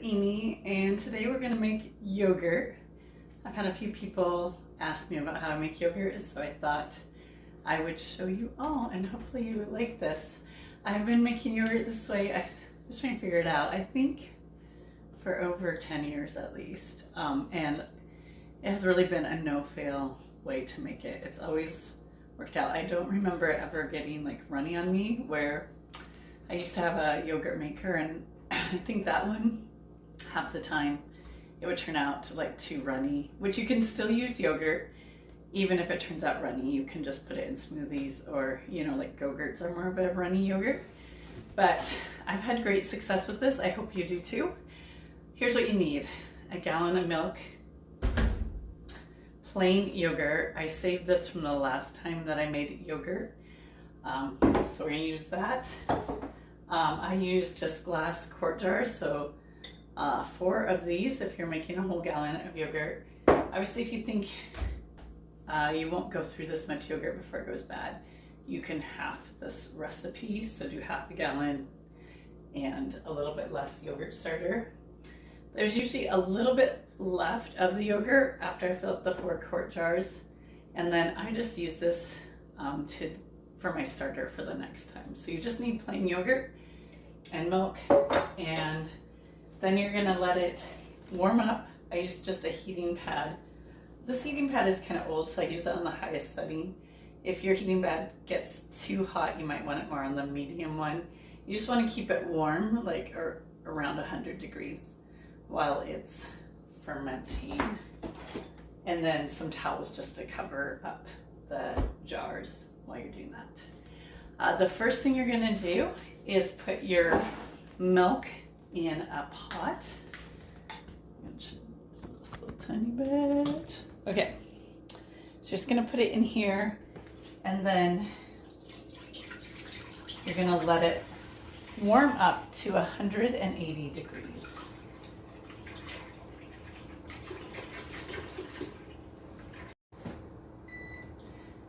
Amy, and today we're going to make yogurt. I've had a few people ask me about how to make yogurt, so I thought I would show you all, and hopefully you would like this. I've been making yogurt this way, I was trying to figure it out, I think for over 10 years at least, and it has really been a no-fail way to make it. It's always worked out. I don't remember it ever getting like runny on me, where I used to have a yogurt maker, and I think that one, half the time, it would turn out to like too runny, which you can still use yogurt. Even if it turns out runny, you can just put it in smoothies, or, you know, like Go-Gurts are more of a runny yogurt. But I've had great success with this. I hope you do too. Here's what you need: a gallon of milk, plain yogurt. I saved this from the last time that I made yogurt. So we're gonna use that. I use just glass quart jars, so 4 of these if you're making a whole gallon of yogurt. Obviously, if you think you won't go through this much yogurt before it goes bad, you can half this recipe, so do half the gallon and a little bit less yogurt starter. There's usually a little bit left of the yogurt after I fill up the 4 quart jars, and then I just use this for my starter for the next time. So you just need plain yogurt and milk, and then you're gonna let it warm up. I use just a heating pad. This heating pad is kind of old, so I use it on the highest setting. If your heating pad gets too hot, you might want it more on the medium one. You just want to keep it warm, like around 100 degrees while it's fermenting. And then some towels just to cover up the jars while you're doing that. The first thing you're gonna do is put your milk in a pot. Just a little tiny bit. Okay, so just gonna put it in here, and then you're gonna let it warm up to 180 degrees.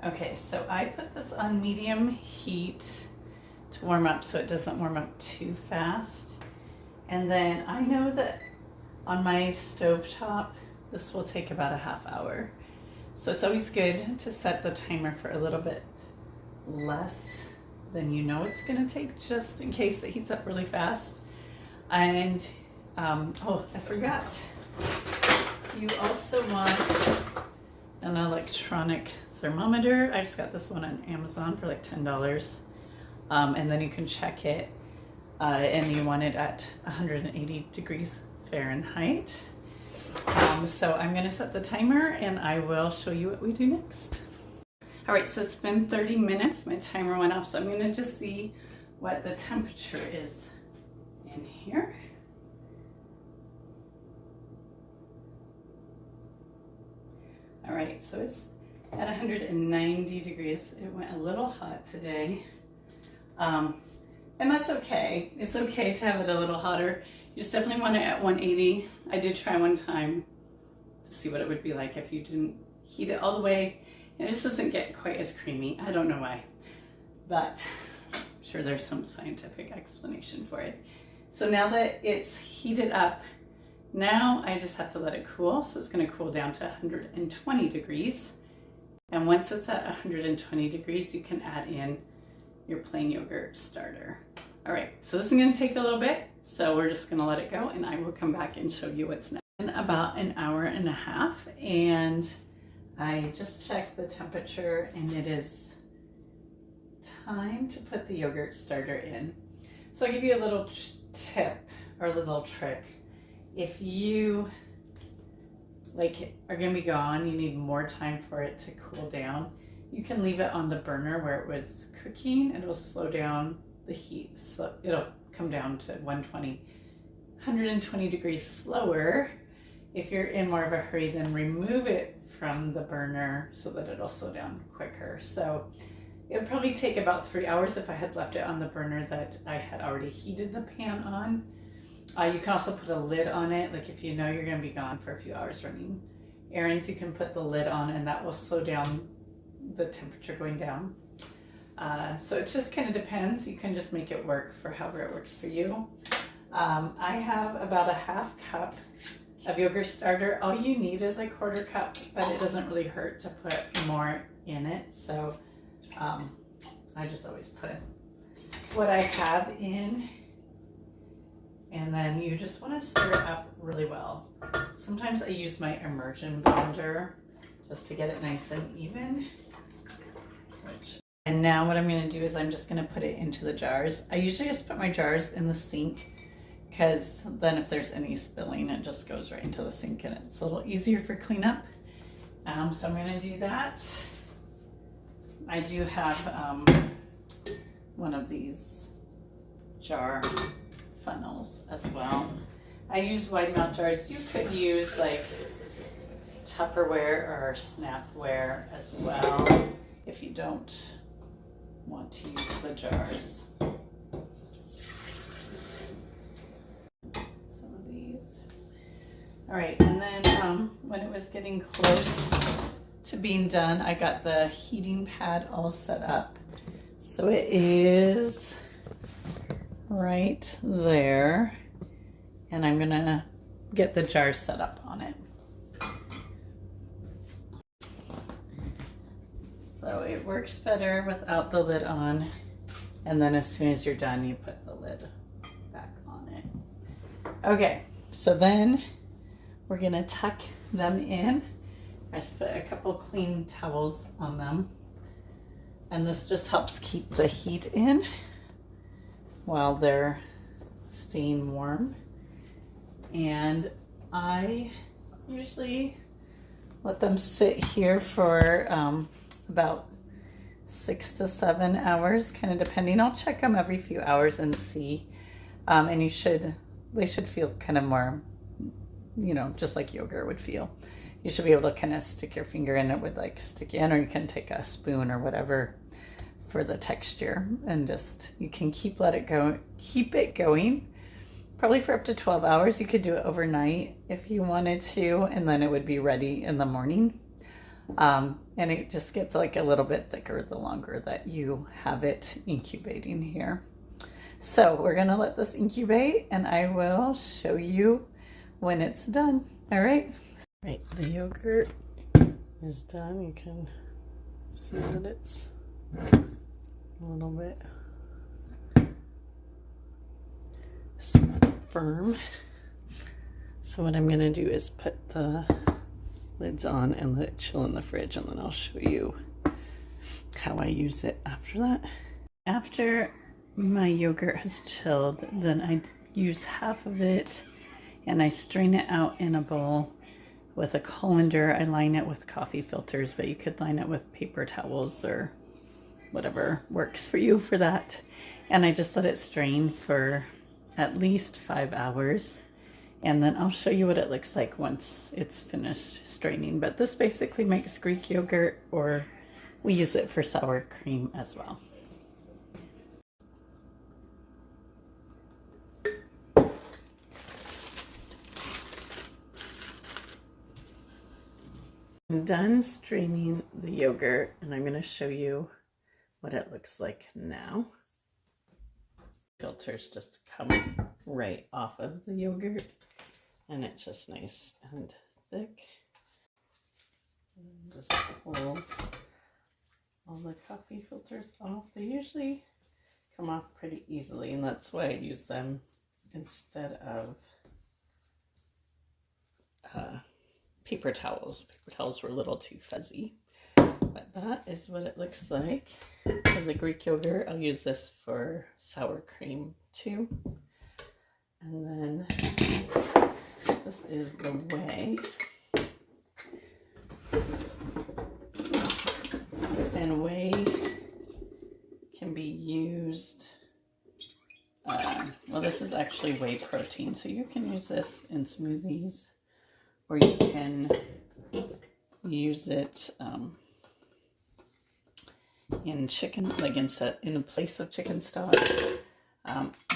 Okay, so I put this on medium heat to warm up so it doesn't warm up too fast. And then I know that on my stovetop, this will take about a half hour. So it's always good to set the timer for a little bit less than you know it's gonna take, just in case it heats up really fast. And, oh, I forgot. You also want an electronic thermometer. I just got this one on Amazon for like $10. And then you can check it, and you want it at 180 degrees Fahrenheit. So I'm gonna set the timer, and I will show you what we do next. All right, so it's been 30 minutes. My timer went off, so I'm gonna just see what the temperature is in here. All right, so it's at 190 degrees. It went a little hot today. And that's okay. It's okay to have it a little hotter. You just definitely want it at 180. I did try one time to see what it would be like if you didn't heat it all the way. And it just doesn't get quite as creamy. I don't know why, but I'm sure there's some scientific explanation for it. So now that it's heated up, now I just have to let it cool. So it's gonna cool down to 120 degrees. And once it's at 120 degrees, you can add in your plain yogurt starter. All right, so this is gonna take a little bit, so we're just gonna let it go, and I will come back and show you what's next. In about an hour and a half, and I just checked the temperature, and it is time to put the yogurt starter in. So I'll give you a little tip, or a little trick. If you are gonna be gone, you need more time for it to cool down, you can leave it on the burner where it was cooking. It'll slow down the heat, so it'll come down to 120 degrees slower. If you're in more of a hurry, then remove it from the burner so that it'll slow down quicker. So it would probably take about 3 hours if I had left it on the burner that I had already heated the pan on. You can also put a lid on it. Like if you know you're gonna be gone for a few hours running errands, you can put the lid on, and that will slow down the temperature going down. So it just kind of depends. You can just make it work for however it works for you. I have about a half cup of yogurt starter. All you need is a quarter cup, but it doesn't really hurt to put more in it. So I just always put what I have in, and then you just want to stir it up really well. Sometimes I use my immersion blender just to get it nice and even. And now what I'm going to do is I'm just going to put it into the jars. I usually just put my jars in the sink, because then if there's any spilling, it just goes right into the sink and it's a little easier for cleanup. So I'm going to do that. I do have one of these jar funnels as well. I use wide mouth jars. You could use like Tupperware or Snapware as well if you don't want to use the jars. Some of these. All right, and then when it was getting close to being done, I got the heating pad all set up. So it is right there, and I'm gonna get the jar set up on it. So it works better without the lid on, and then as soon as you're done, you put the lid back on it. Okay, so then we're gonna tuck them in. I just put a couple clean towels on them, and this just helps keep the heat in while they're staying warm. And I usually let them sit here for about 6 to 7 hours, kind of depending. I'll check them every few hours and see. And they should feel kind of more, you know, just like yogurt would feel. You should be able to kind of stick your finger in it with like stick in, or you can take a spoon or whatever for the texture, and just, you can keep it going probably for up to 12 hours. You could do it overnight if you wanted to, and then it would be ready in the morning. And it just gets like a little bit thicker the longer that you have it incubating here. So we're gonna let this incubate, and I will show you when it's done. All right. Right, the yogurt is done. You can see that it's a little bit firm. So what I'm gonna do is put the lids on and let it chill in the fridge, and then I'll show you how I use it after that. After my yogurt has chilled, then I use half of it and I strain it out in a bowl with a colander. I line it with coffee filters, but you could line it with paper towels or whatever works for you for that. And I just let it strain for at least 5 hours. And then I'll show you what it looks like once it's finished straining. But this basically makes Greek yogurt, or we use it for sour cream as well. I'm done straining the yogurt, and I'm going to show you what it looks like now. Filters just come right off of the yogurt, and it's just nice and thick. And just pull all the coffee filters off. They usually come off pretty easily, and that's why I use them instead of paper towels. Paper towels were a little too fuzzy, but that is what it looks like. For the Greek yogurt, I'll use this for sour cream too. And then this is the whey. And whey can be used, well, this is actually whey protein, so you can use this in smoothies, or you can use it in chicken, like in place of chicken stock.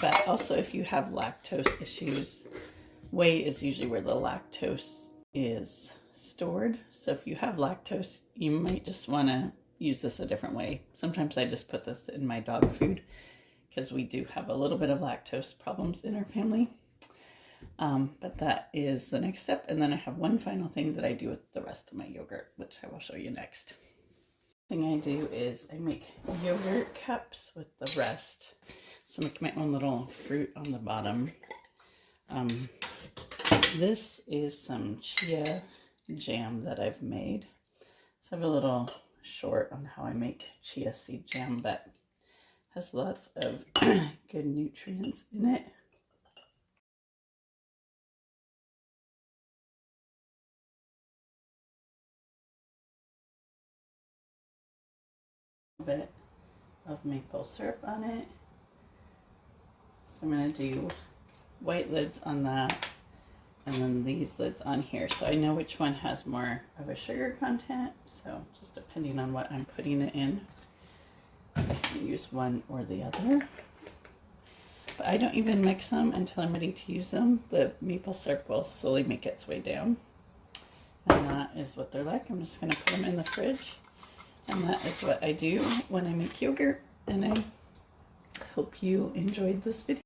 But also if you have lactose issues, whey is usually where the lactose is stored. So if you have lactose, you might just want to use this a different way. Sometimes I just put this in my dog food because we do have a little bit of lactose problems in our family. But that is the next step. And then I have one final thing that I do with the rest of my yogurt, which I will show you next. The thing I do is I make yogurt cups with the rest. So make my own little fruit on the bottom. This is some chia jam that I've made. So I have a little short on how I make chia seed jam, but has lots of good nutrients in it. A bit of maple syrup on it. So I'm going to do white lids on that, and then these lids on here. So I know which one has more of a sugar content. So just depending on what I'm putting it in, I can use one or the other. But I don't even mix them until I'm ready to use them. The maple syrup will slowly make its way down. And that is what they're like. I'm just going to put them in the fridge. And that is what I do when I make yogurt. And I hope you enjoyed this video.